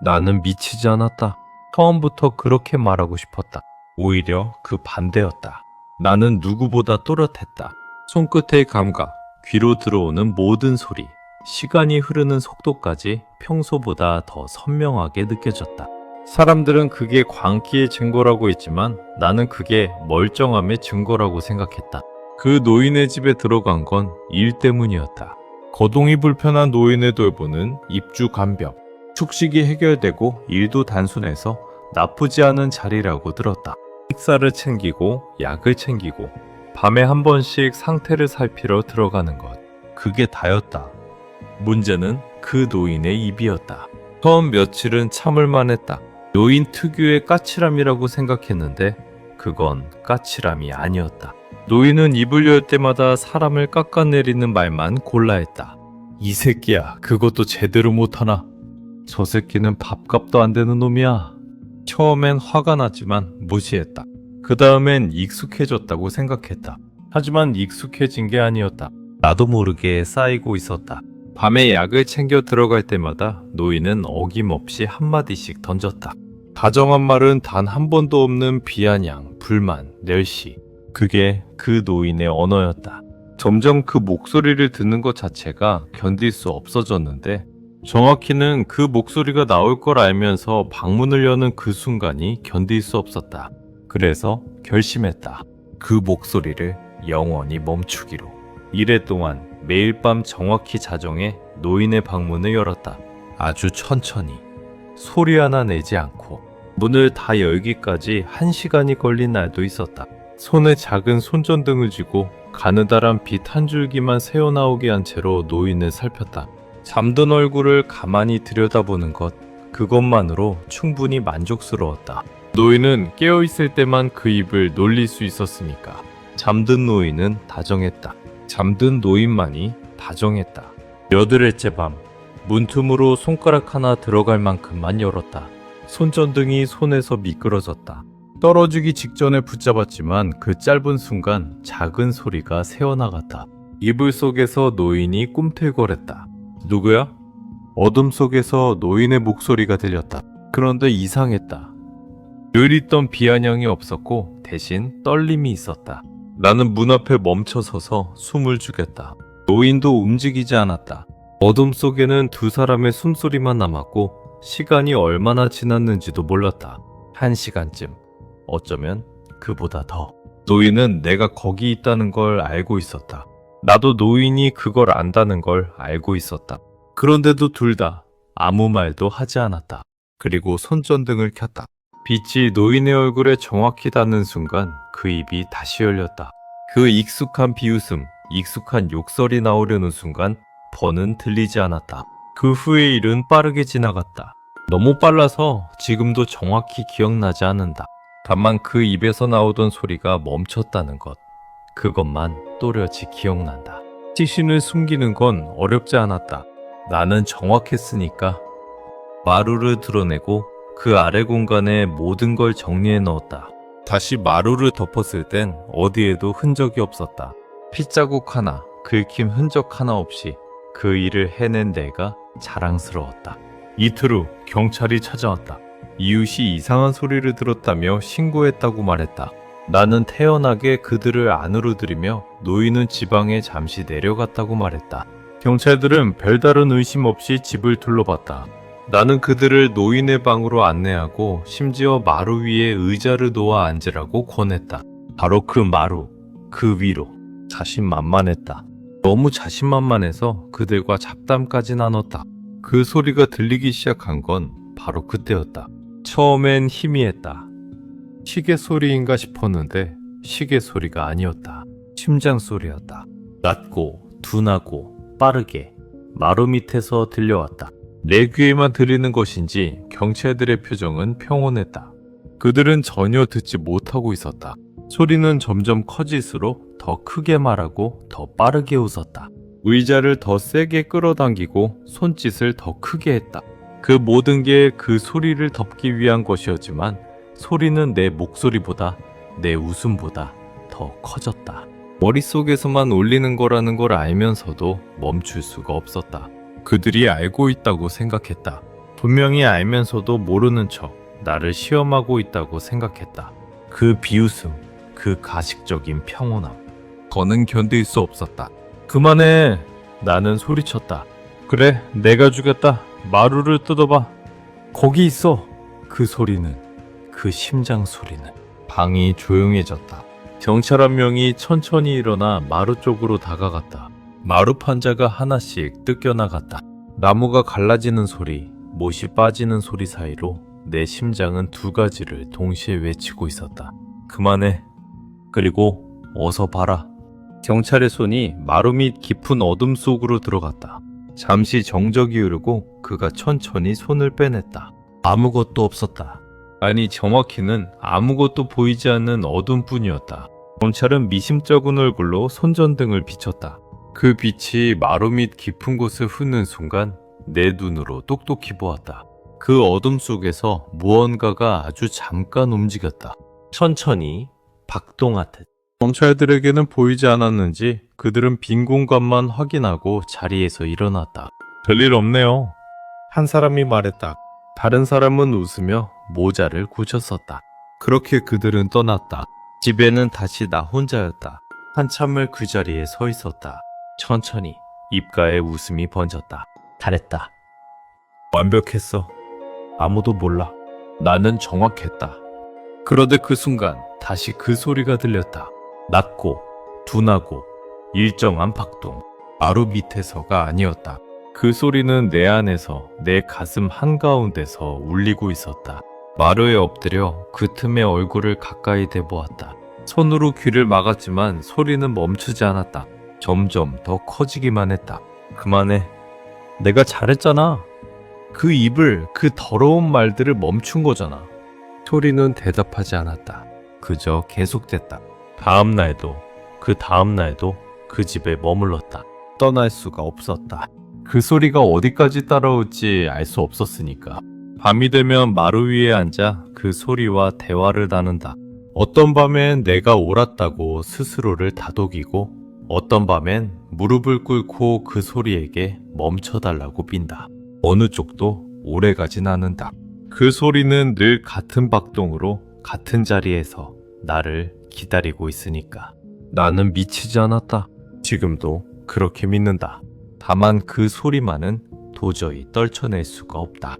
나는 미치지 않았다. 처음부터 그렇게 말하고 싶었다. 오히려 그 반대였다. 나는 누구보다 또렷했다. 손끝의 감각, 귀로 들어오는 모든 소리, 시간이 흐르는 속도까지 평소보다 더 선명하게 느껴졌다. 사람들은 그게 광기의 증거라고 했지만 나는 그게 멀쩡함의 증거라고 생각했다. 그 노인의 집에 들어간 건 일 때문이었다. 거동이 불편한 노인을 돌보는 입주 간병, 숙식이 해결되고 일도 단순해서 나쁘지 않은 자리라고 들었다. 식사를 챙기고 약을 챙기고 밤에 한 번씩 상태를 살피러 들어가는 것, 그게 다였다. 문제는 그 노인의 입이었다. 처음 며칠은 참을만 했다. 노인 특유의 까칠함이라고 생각했는데 그건 까칠함이 아니었다. 노인은 입을 열 때마다 사람을 깎아내리는 말만 골라 했다. 이 새끼야, 그것도 제대로 못하나? 저 새끼는 밥값도 안 되는 놈이야. 처음엔 화가 났지만 무시했다. 그 다음엔 익숙해졌다고 생각했다. 하지만 익숙해진 게 아니었다. 나도 모르게 쌓이고 있었다. 밤에 약을 챙겨 들어갈 때마다 노인은 어김없이 한마디씩 던졌다. 다정한 말은 단 한 번도 없는 비아냥, 불만, 멸시. 그게 그 노인의 언어였다. 점점 그 목소리를 듣는 것 자체가 견딜 수 없어졌는데 정확히는 그 목소리가 나올 걸 알면서 방문을 여는 그 순간이 견딜 수 없었다. 그래서 결심했다. 그 목소리를 영원히 멈추기로. 이래 동안 매일 밤 정확히 자정에 노인의 방문을 열었다. 아주 천천히, 소리 하나 내지 않고 문을 다 열기까지 1시간이 걸린 날도 있었다. 손에 작은 손전등을 쥐고 가느다란 빛 한 줄기만 새어나오게 한 채로 노인을 살폈다. 잠든 얼굴을 가만히 들여다보는 것, 그것만으로 충분히 만족스러웠다. 노인은 깨어있을 때만 그 입을 놀릴 수 있었으니까. 잠든 노인은 다정했다. 잠든 노인만이 다정했다. 여드레째 밤, 문틈으로 손가락 하나 들어갈 만큼만 열었다. 손전등이 손에서 미끄러졌다. 떨어지기 직전에 붙잡았지만 그 짧은 순간 작은 소리가 새어나갔다. 이불 속에서 노인이 꿈틀거렸다. 누구야? 어둠 속에서 노인의 목소리가 들렸다. 그런데 이상했다. 늘 있던 비아냥이 없었고 대신 떨림이 있었다. 나는 문 앞에 멈춰서서 숨을 죽였다. 노인도 움직이지 않았다. 어둠 속에는 두 사람의 숨소리만 남았고 시간이 얼마나 지났는지도 몰랐다. 1시간쯤. 어쩌면 그보다 더. 노인은 내가 거기 있다는 걸 알고 있었다. 나도 노인이 그걸 안다는 걸 알고 있었다. 그런데도 둘 다 아무 말도 하지 않았다. 그리고 손전등을 켰다. 빛이 노인의 얼굴에 정확히 닿는 순간 그 입이 다시 열렸다. 그 익숙한 비웃음, 익숙한 욕설이 나오려는 순간 번은 들리지 않았다. 그 후의 일은 빠르게 지나갔다. 너무 빨라서 지금도 정확히 기억나지 않는다. 다만 그 입에서 나오던 소리가 멈췄다는 것, 그것만 또렷이 기억난다. 시신을 숨기는 건 어렵지 않았다. 나는 정확했으니까. 마루를 드러내고 그 아래 공간에 모든 걸 정리해 넣었다. 다시 마루를 덮었을 땐 어디에도 흔적이 없었다. 핏자국 하나, 긁힘 흔적 하나 없이 그 일을 해낸 내가 자랑스러웠다. 이틀 후 경찰이 찾아왔다. 이웃이 이상한 소리를 들었다며 신고했다고 말했다. 나는 태연하게 그들을 안으로 들이며 노인은 지방에 잠시 내려갔다고 말했다. 경찰들은 별다른 의심 없이 집을 둘러봤다. 나는 그들을 노인의 방으로 안내하고 심지어 마루 위에 의자를 놓아 앉으라고 권했다. 바로 그 마루, 그 위로. 자신만만했다. 너무 자신만만해서 그들과 잡담까지 나눴다. 그 소리가 들리기 시작한 건 바로 그때였다. 처음엔 희미했다. 시계 소리인가 싶었는데 시계 소리가 아니었다. 심장 소리였다. 낮고 둔하고 빠르게 마루 밑에서 들려왔다. 내 귀에만 들리는 것인지 경찰들의 표정은 평온했다. 그들은 전혀 듣지 못하고 있었다. 소리는 점점 커질수록 더 크게 말하고 더 빠르게 웃었다. 의자를 더 세게 끌어당기고 손짓을 더 크게 했다. 그 모든 게 그 소리를 덮기 위한 것이었지만 소리는 내 목소리보다, 내 웃음보다 더 커졌다. 머릿속에서만 울리는 거라는 걸 알면서도 멈출 수가 없었다. 그들이 알고 있다고 생각했다. 분명히 알면서도 모르는 척 나를 시험하고 있다고 생각했다. 그 비웃음, 그 가식적인 평온함. 더는 견딜 수 없었다. 그만해! 나는 소리쳤다. 그래, 내가 죽였다. 마루를 뜯어봐. 거기 있어. 그 소리는, 그 심장 소리는. 방이 조용해졌다. 경찰 한 명이 천천히 일어나 마루 쪽으로 다가갔다. 마루 판자가 하나씩 뜯겨나갔다. 나무가 갈라지는 소리, 못이 빠지는 소리 사이로 내 심장은 두 가지를 동시에 외치고 있었다. 그만해. 그리고 어서 봐라. 경찰의 손이 마루 밑 깊은 어둠 속으로 들어갔다. 잠시 정적이 흐르고 그가 천천히 손을 빼냈다. 아무것도 없었다. 아니, 정확히는 아무것도 보이지 않는 어둠뿐이었다. 경찰은 미심쩍은 얼굴로 손전등을 비췄다. 그 빛이 마루 밑 깊은 곳을 흐는 순간 내 눈으로 똑똑히 보았다. 그 어둠 속에서 무언가가 아주 잠깐 움직였다. 천천히 박동하듯. 경찰들에게는 보이지 않았는지 그들은 빈 공간만 확인하고 자리에서 일어났다. 별일 없네요. 한 사람이 말했다. 다른 사람은 웃으며 모자를 굳혔었다. 그렇게 그들은 떠났다. 집에는 다시 나 혼자였다. 한참을 그 자리에 서 있었다. 천천히 입가에 웃음이 번졌다. 잘했다. 완벽했어. 아무도 몰라. 나는 정확했다. 그러듯 그 순간 다시 그 소리가 들렸다. 낮고 둔하고 일정한 박동. 마루 밑에서가 아니었다. 그 소리는 내 안에서 내 가슴 한가운데서 울리고 있었다. 마루에 엎드려 그 틈에 얼굴을 가까이 대보았다. 손으로 귀를 막았지만 소리는 멈추지 않았다. 점점 더 커지기만 했다. 그만해. 내가 잘했잖아. 그 입을, 그 더러운 말들을 멈춘 거잖아. 소리는 대답하지 않았다. 그저 계속됐다. 다음 날도, 그 다음 날도 그 집에 머물렀다. 떠날 수가 없었다. 그 소리가 어디까지 따라올지 알 수 없었으니까. 밤이 되면 마루 위에 앉아 그 소리와 대화를 나눈다. 어떤 밤엔 내가 옳았다고 스스로를 다독이고, 어떤 밤엔 무릎을 꿇고 그 소리에게 멈춰달라고 빈다. 어느 쪽도 오래가진 않는다. 그 소리는 늘 같은 박동으로 같은 자리에서 나를 기다리고 있으니까. 나는 미치지 않았다. 지금도 그렇게 믿는다. 다만 그 소리만은 도저히 떨쳐낼 수가 없다.